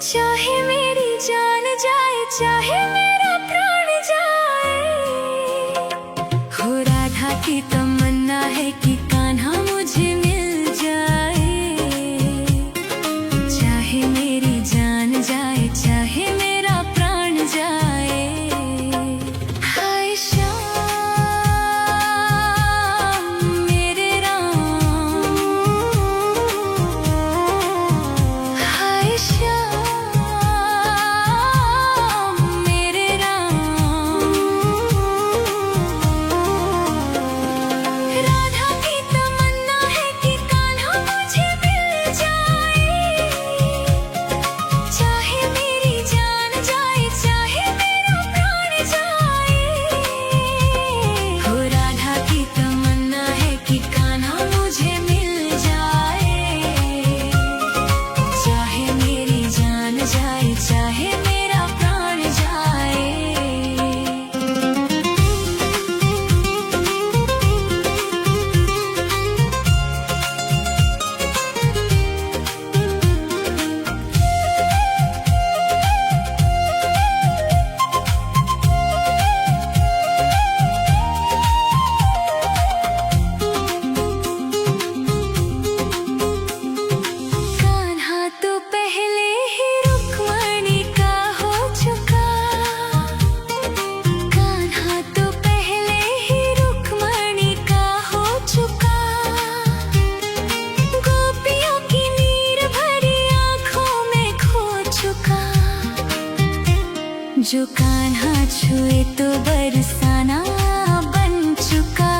चाहे मेरी जान जाए, चाहे मेरा प्राण जाए। हो राधा की तमन्ना है कि कान्हा मुझे मिल जाए। चाहे मेरी जान जाए, चाहे मेरा प्राण जाए। हाय श्याम मेरे राम, हाय श्याम जो कान्हा छुए तो बरसाना बन चुका।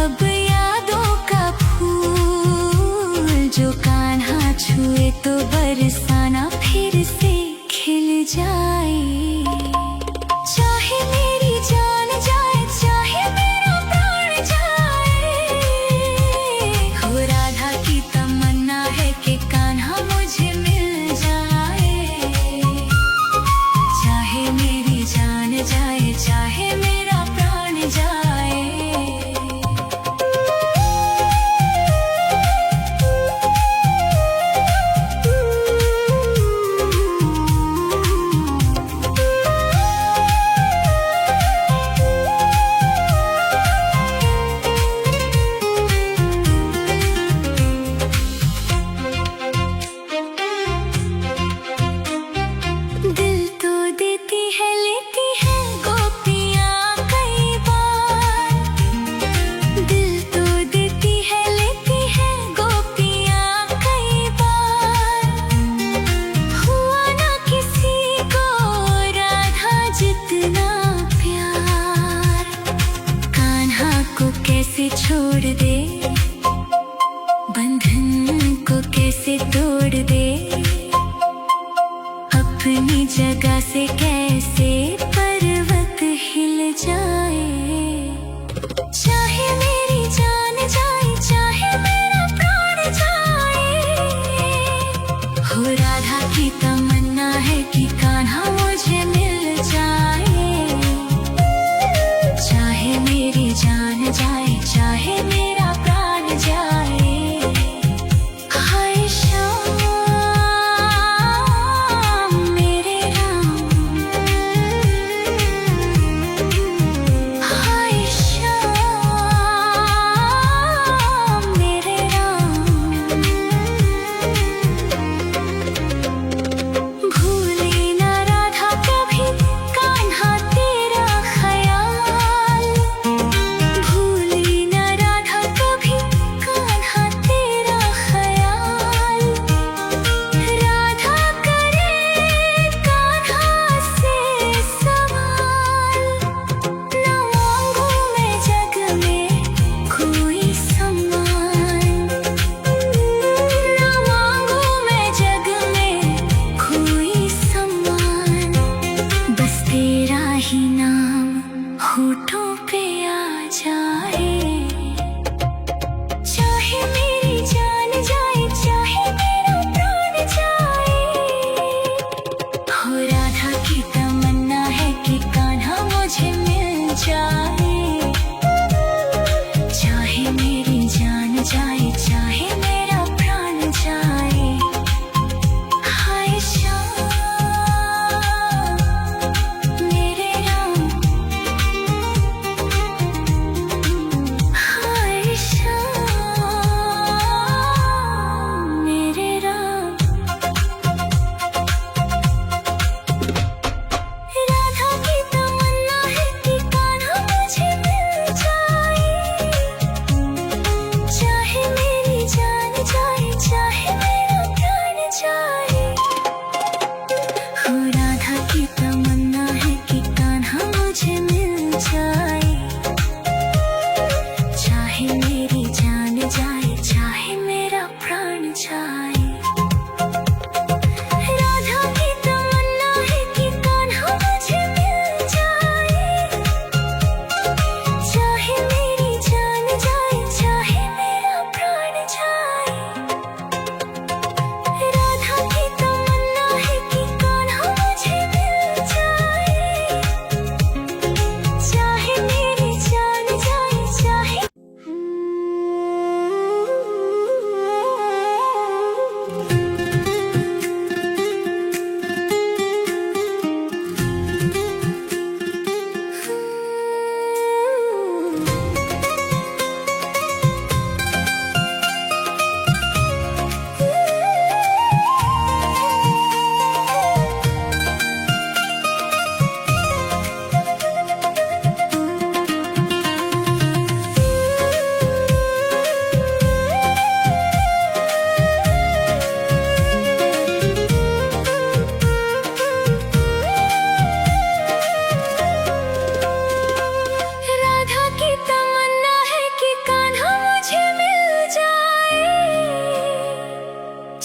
अब यादों का फूल जो कान्हा छुए तो बरसाना फिर से खिल जाए। चाहे मेरी जान जाए, चाहे मेरा प्राण जाए। हो राधा की तमन्ना है कि कान्हा मुझे मिल जाए। चाहे मेरी जान जाए, चाहे मेरा प्राण जाए। दिल तो देती है, लेती है गोपियाँ कई बार। दिल तो देती है, लेती है गोपियाँ कई बार। हुआ ना किसी को राधा जितना प्यार। कान्हा को कैसे छोड़ दे, बंधन को कैसे तोड़ दे। अपनी जगह से कैसे पर्वत हिल जाए। चाहे मेरी जान जाए, चाहे मेरा प्राण जाए। हो राधा की तमन्ना है कि कान्हा मुझे मिल जाए। चाहे मेरी जान जाए, चाहे मेरा प्राण जाए। हाय श्याम मेरे राम,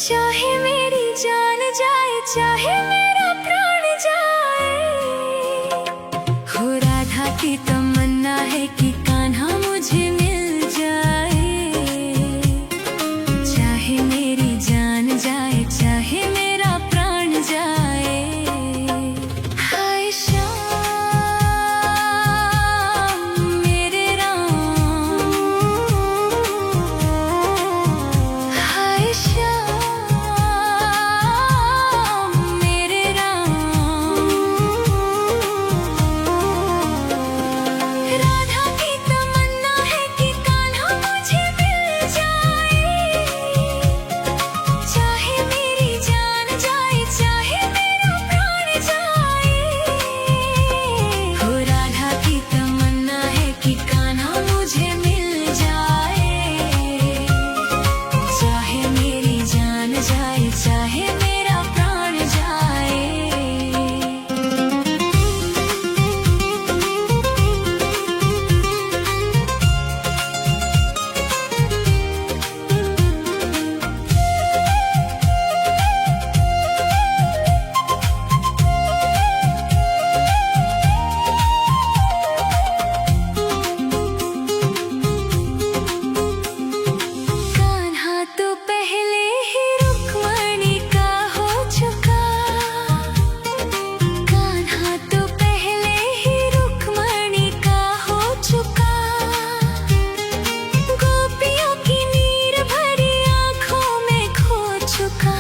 चाहे मेरी जान जाए, चाहे मेरा प्राण जाए, हो राधा की तमन्ना है कि कान्हा मुझे मिल जाए। चाहे मेरी जान जाए, चाहे मेरा प्राण जाए। हाय श्याम मेरे राम, हाय श्याम मेरे राम। राधा की तमन्ना है कि कान्हा मुझे मिल जाए। चाहे मेरी जान जाए, चाहे मेरा प्राण जाए, हो राधा की तमन्ना है कि कान्हा मुझे मिल जाए। चाहे मेरी जान जाए, चाहे मेरा प्राण जाए। कान्हा तो पहले ही रुक्मणी का हो चुका, कान्हा तो पहले ही रुक्मणी का हो चुका। गोपियों की नीर भरी आँखों में खो चुका।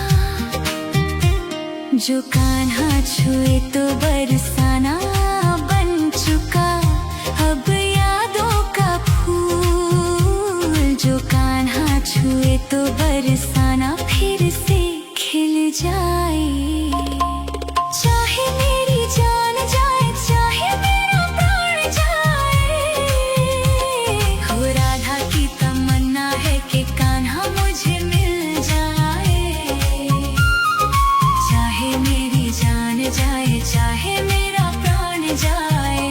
जो कान्हा छुए तो बरसाना बन चुका। अब यादों का फूल जो कान्हा छुए तो बरसाना फिर से खिल जाए। चाहे मेरी जान जाए, चाहे मेरा प्राण जाए, हो राधा की तमन्ना है कि कान्हा मुझे मिल जाए। चाहे मेरी जान जाए, चाहे मेरा प्राण जाए।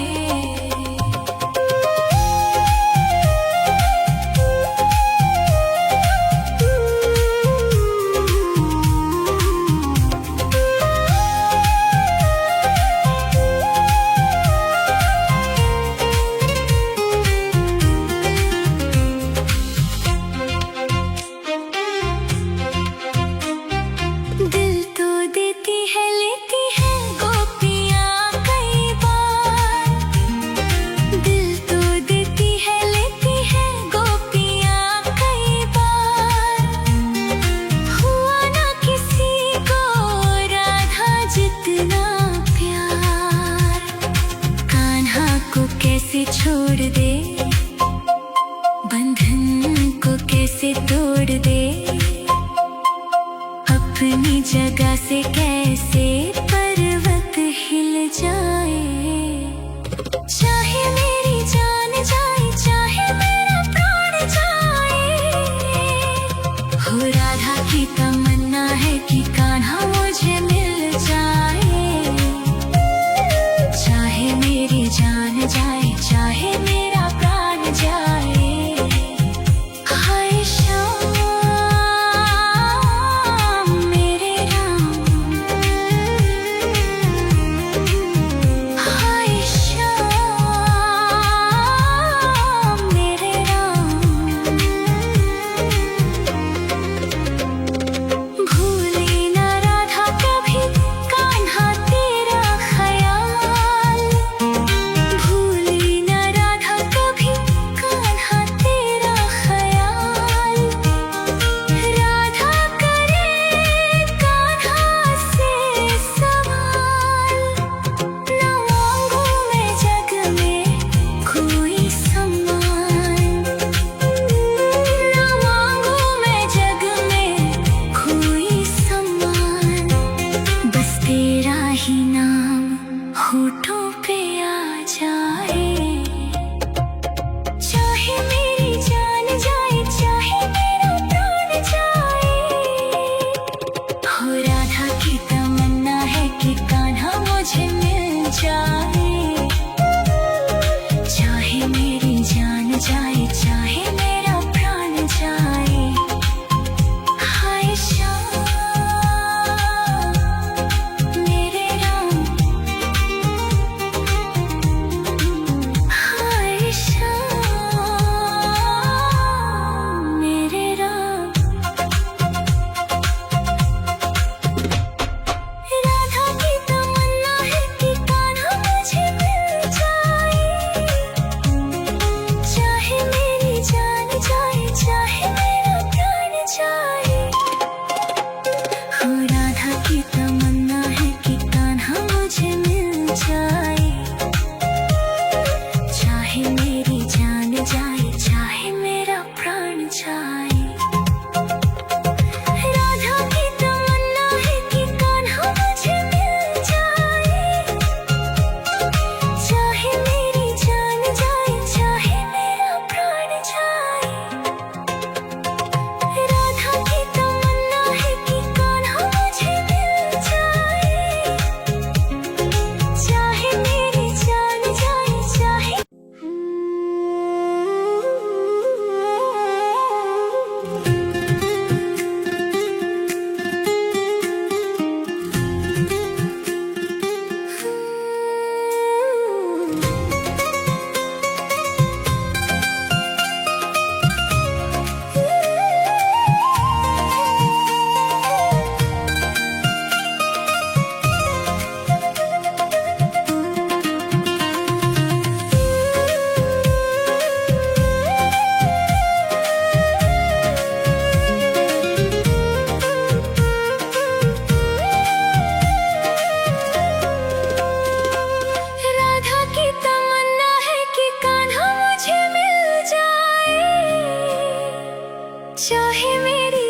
दिल तो देती है, लेती है गोपियाँ कई बार। दिल तो देती है, लेती है गोपियाँ कई बार। हुआ ना किसी को राधा जितना प्यार। कान्हा को कैसे छोड़ दे, बंधन को कैसे तोड़ दे, अपनी जगह से कैसे पर्वत हिल जाए। चाहे मेरी जान जाए, चाहे मेरा प्राण जाए, हो राधा की तमन्ना है कि कान्हा मुझे मिल जाए। चाहे मेरी जान जाए, चाहे मेरा प्राण जाए। हाय श्याम मेरे राम, हाय श्याम मेरे राम।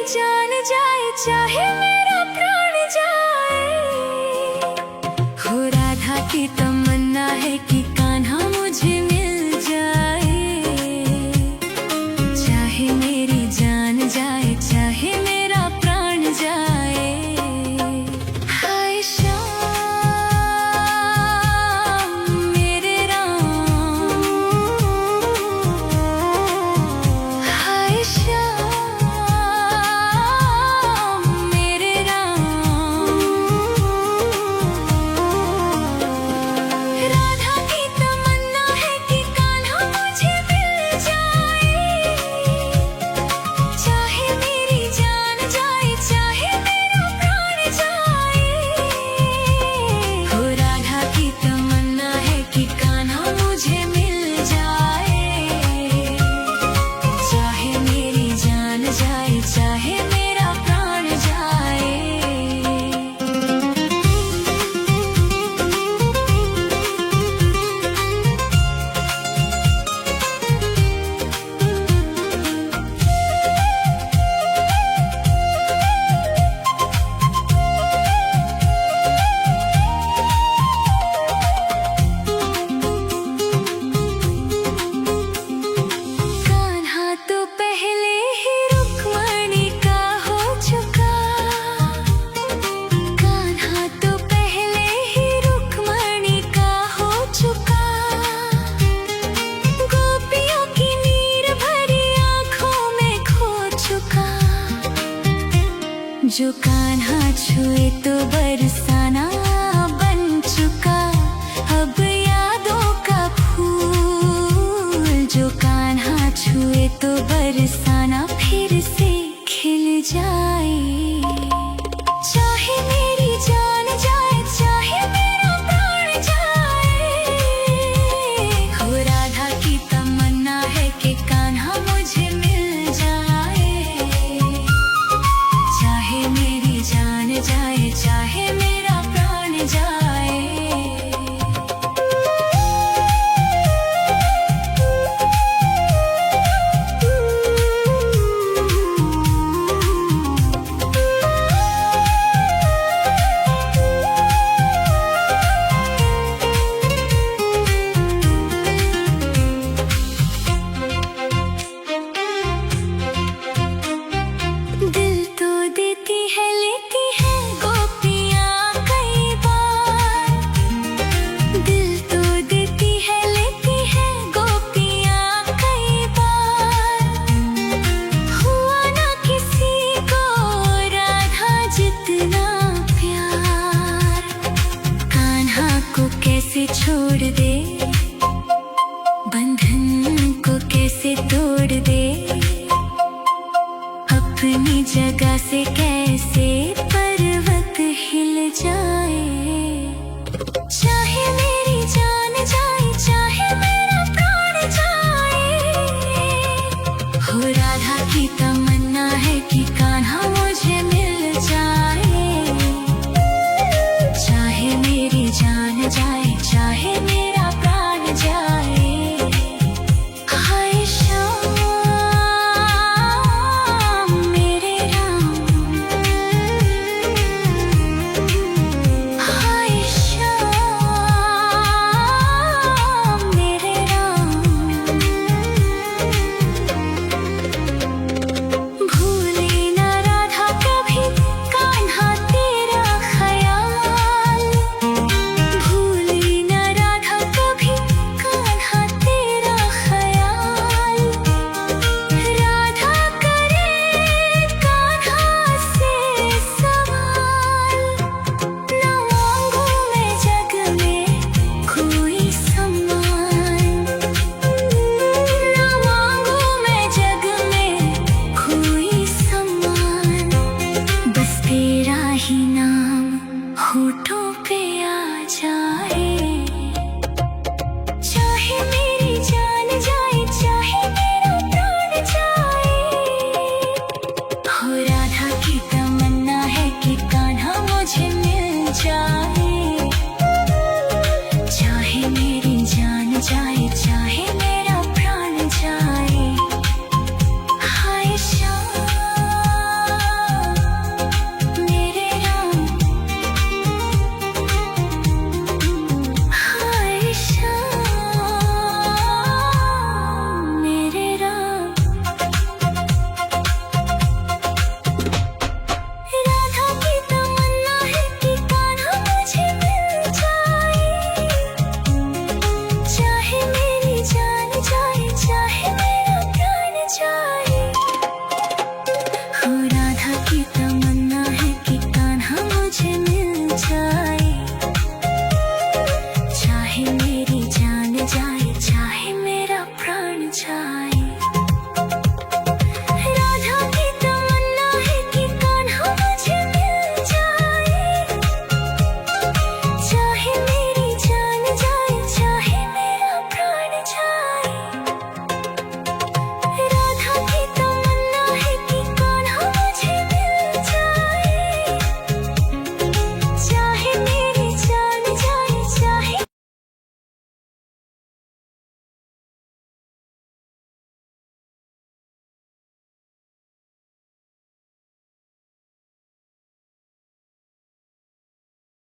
जान जाए चाहे मेरा प्राण जाए, हो राधा की तमन्ना है कि कान्हा मुझे मिल जाए। चाहे मेरी जान जाए चाहे मेरा प्राण जाए। हाय श्याम मेरे राम, हाय श्याम मेरे राम। राधा की तमन्ना है कि कान्हा मुझे मिल जाए। चाहे मेरी जान जाए चाहे मेरा प्राण जाए, हो राधा की तमन्ना है कि कान्हा मुझे मिल जाए। चाहे मेरी जान जाए चाहे मेरा प्राण जाए। कान्हा तो पहले ही रुक्मणी का हो चुका, कान्हा तो पहले ही रुक्मणी का हो चुका। गोपियों की नीर भरी आंखों में खो चुका। जो कान्हा छुए तो बरसाना बन चुका। अब यादों का फूल जो कान्हा छुए तो बरसाना फिर से खिल जाए। चाहे मेरी जान जाए चाहे मेरा प्राण जाए, हो राधा की तमन्ना है कि कान्हा मुझे मिल जाए। चाहे मेरी जान जाए चाहे मेरा प्राण जाए। दिल तो देती है लेती है गोपियाँ कई बार। दिल तो देती है लेती है गोपियाँ कई बार। हुआ ना किसी को राधा जितना प्यार। कान्हा को कैसे छोड़ दे, बंधन को कैसे तोड़ दे। अपनी जगह से कैसे पर्वत हिल जाए। चाहे मेरी